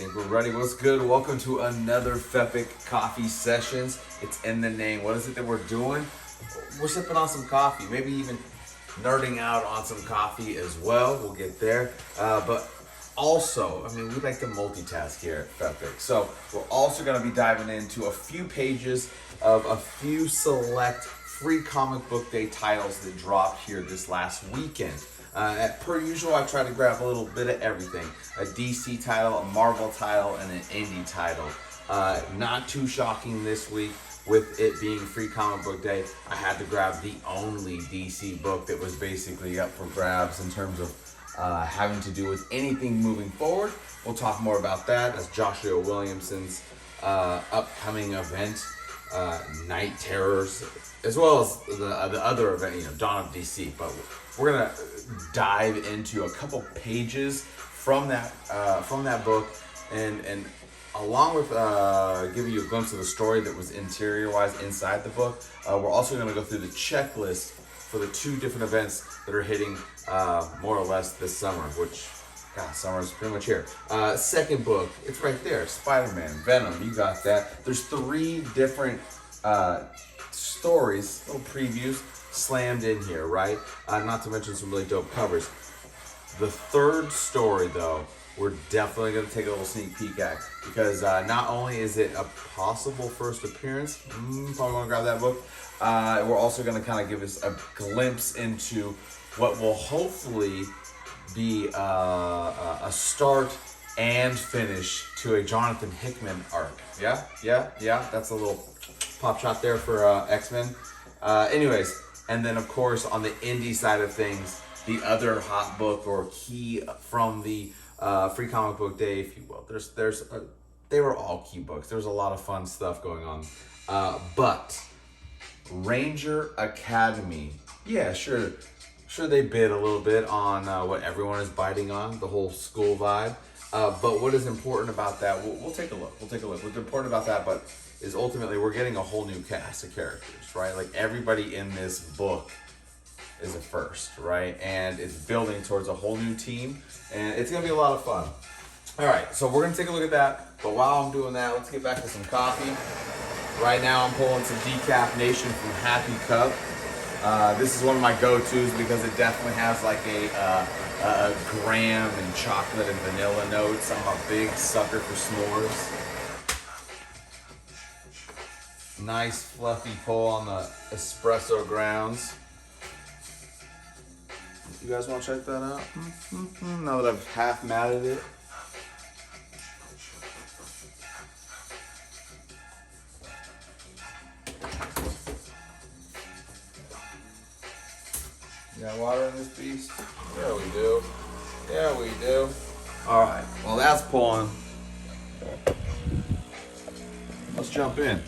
think we're ready. What's good? Welcome to another Fepic coffee sessions. It's in the name. What is it that we're doing? We're sipping on some coffee, maybe even nerding out on some coffee as well. We'll get there. But also, I mean, we like to multitask here at Fepic. So we're also going to be diving into a few pages of a few select free comic book day titles that dropped here this last weekend. Per usual, I try to grab a little bit of everything. A DC title, a Marvel title, and an indie title. Not too shocking this week with it being free comic book day. I had to grab the only DC book that was basically up for grabs in terms of having to do with anything moving forward. We'll talk more about that. That's Joshua Williamson's upcoming event, Night Terrors, as well as the other event, Dawn of DC. But we're gonna dive into a couple pages from that book, and along with giving you a glimpse of the story that was interior-wise inside the book. We're also gonna go through the checklist for the two different events that are hitting more or less this summer, which, God, summer's pretty much here. Second book, it's right there, Spider-Man, Venom, you got that. There's 3 different stories, little previews, slammed in here, right? Not to mention some really dope covers. The third story, though, we're definitely going to take a little sneak peek at, because not only is it a possible first appearance, probably want to grab that book, we're also going to kind of give us a glimpse into what will hopefully be a start and finish to a Jonathan Hickman arc. Yeah, that's a little pop shot there for X-Men. Anyways, and then of course on the indie side of things, the other hot book or key from the free comic book day, if you will. They were all key books. There's a lot of fun stuff going on. But Ranger Academy, yeah, sure they bid a little bit on what everyone is biting on, the whole school vibe. But what is important about that? We'll take a look. What's important about that, but is ultimately we're getting a whole new cast of characters, right? Like everybody in this book is a first, right? And it's building towards a whole new team, and it's gonna be a lot of fun. All right, so we're gonna take a look at that. But while I'm doing that, let's get back to some coffee. Right now I'm pulling some Decaf Nation from Happy Cup. This is one of my go-tos because it definitely has like a graham and chocolate and vanilla notes. I'm a big sucker for s'mores. Nice fluffy pull on the espresso grounds. You guys want to check that out? Now that I've half matted it. You got water in this beast? Yeah, we do. All right, well that's pulling. Let's jump in.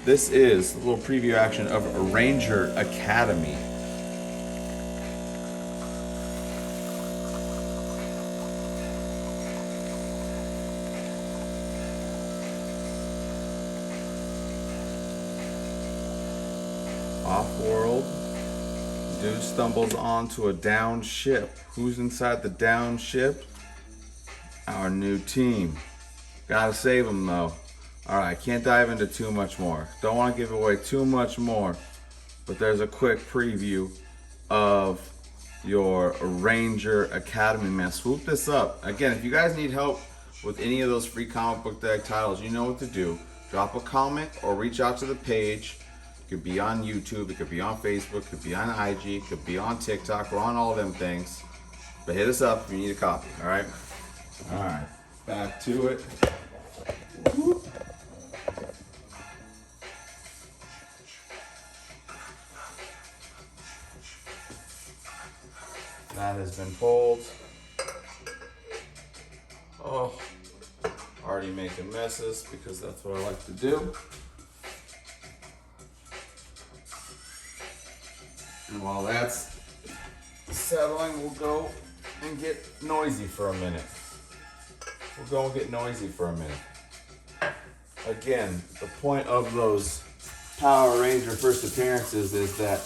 This is a little preview action of Ranger Academy. Off-world. Dude stumbles onto a downed ship. Who's inside the downed ship? Our new team. Gotta save them though. Alright, can't dive into too much more. Don't want to give away too much more. But there's a quick preview of your Ranger Academy, man. Swoop this up. Again, if you guys need help with any of those free comic book day titles, you know what to do. Drop a comment or reach out to the page. It could be on YouTube, it could be on Facebook, it could be on IG, it could be on TikTok. We're on all of them things. But hit us up if you need a copy, alright? Alright, back to it. Woo. That has been pulled. Oh, already making messes because that's what I like to do. And while that's settling, we'll go and get noisy for a minute. Again, the point of those Power Ranger first appearances is that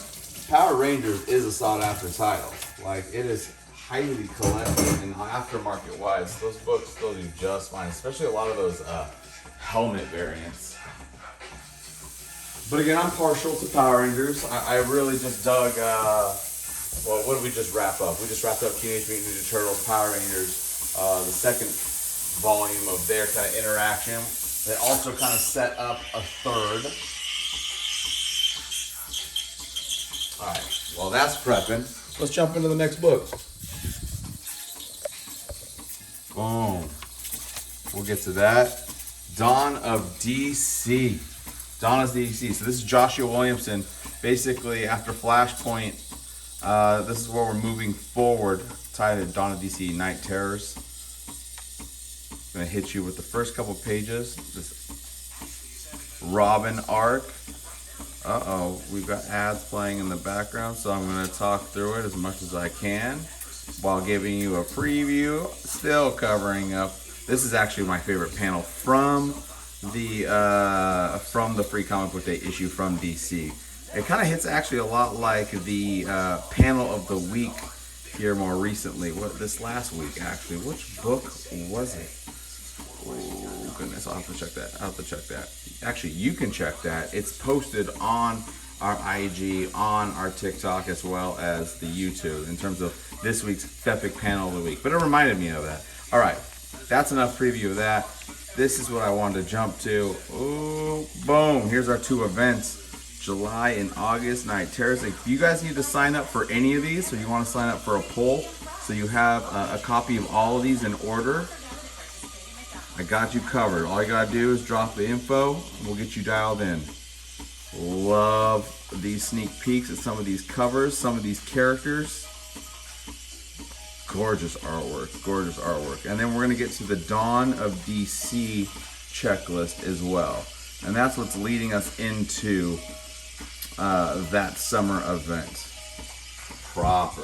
Power Rangers is a sought after title. Like, it is highly collected and aftermarket wise, those books still do just fine, especially a lot of those helmet variants. But again, I'm partial to Power Rangers. I really just dug, well, what did we just wrap up? We just wrapped up Teenage Mutant Ninja Turtles, Power Rangers, the second volume of their kind of interaction. They also kind of set up a third. All right, well, that's prepping. Let's jump into the next book. Boom. We'll get to that. Dawn of DC. Dawn of DC. So this is Joshua Williamson. Basically, after Flashpoint, this is where we're moving forward. Titled Dawn of DC Night Terrors. I'm going to hit you with the first couple pages. This Robin arc. Uh-oh, we've got ads playing in the background, so I'm going to talk through it as much as I can while giving you a preview, still covering up. This is actually my favorite panel from the Free Comic Book Day issue from DC. It kind of hits actually a lot like the panel of the week here more recently. This last week, actually. Which book was it? Oh, goodness, I'll have to check that. Actually, you can check that. It's posted on our IG, on our TikTok, as well as the YouTube in terms of this week's Fepic panel of the week. But it reminded me of that. All right, that's enough preview of that. This is what I wanted to jump to. Ooh, boom. Here's our two events, July and August Night Terrors. If you guys need to sign up for any of these, or you want to sign up for a poll, so you have a copy of all of these in order, I got you covered. All you gotta do is drop the info, and we'll get you dialed in. Love these sneak peeks at some of these covers, some of these characters. Gorgeous artwork, gorgeous artwork. And then we're gonna get to the Dawn of DC checklist as well. And that's what's leading us into that summer event. Proper.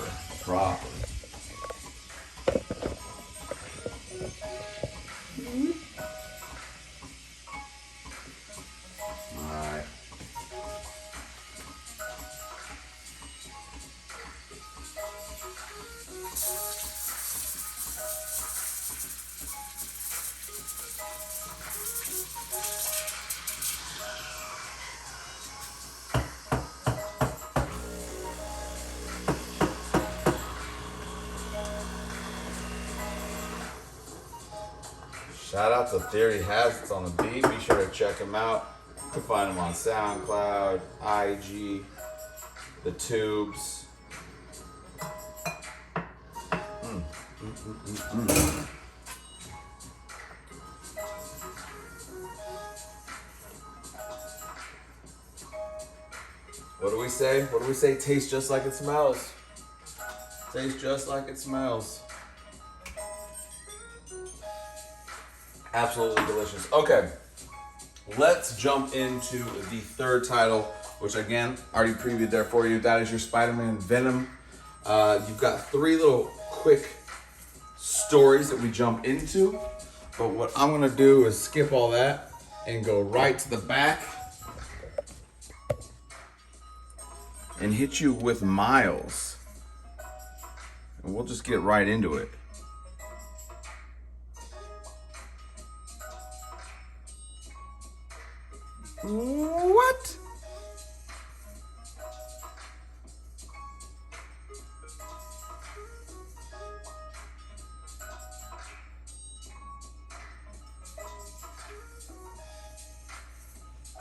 Alright. Shout out to Theory Has It's on the beat. Be sure to check him out. You can find him on SoundCloud, IG, the tubes. What do we say? What do we say? Tastes just like it smells. Tastes just like it smells. Absolutely delicious. Okay, let's jump into the third title, which again, already previewed there for you. That is your Spider-Man Venom. You've got three little quick stories that we jump into, but what I'm gonna do is skip all that and go right to the back and hit you with Miles. And we'll just get right into it. What?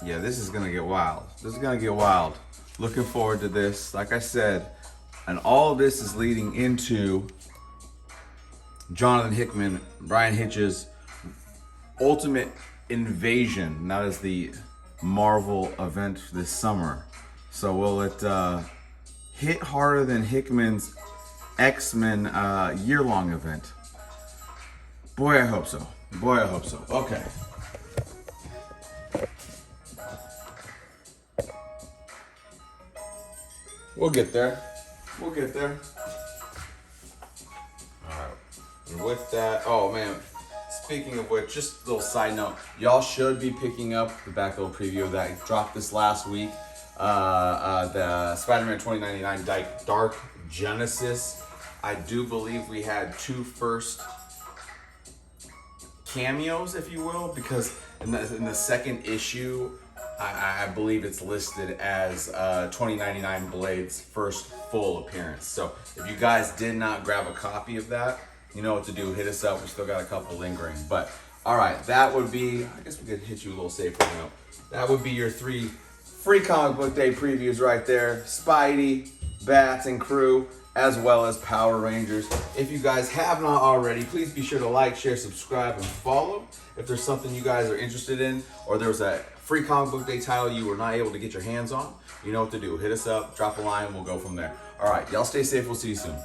Yeah, this is gonna get wild. This is gonna get wild. Looking forward to this. Like I said, and all of this is leading into Jonathan Hickman, Brian Hitch's Ultimate Invasion. That is the Marvel event this summer. So will it hit harder than Hickman's X-Men year-long event? Boy, I hope so. Boy, I hope so. Okay. We'll get there. We'll get there. All right. And with that, oh man, speaking of which, just a little side note, y'all should be picking up the back little preview that I dropped this last week. The Spider-Man 2099 Dark Genesis. I do believe we had 2 first cameos, if you will, because in the second issue, I believe it's listed as 2099 Blade's first full appearance. So if you guys did not grab a copy of that, you know what to do. Hit us up. We still got a couple lingering. But all right, that would be, I guess we could hit you a little safer now. That would be your 3 free comic book day previews right there. Spidey, Bats, and crew, as well as Power Rangers. If you guys have not already, please be sure to like, share, subscribe, and follow. If there's something you guys are interested in, or there was a free comic book day title you were not able to get your hands on, you know what to do. Hit us up, drop a line, we'll go from there. All right, y'all stay safe. We'll see you soon.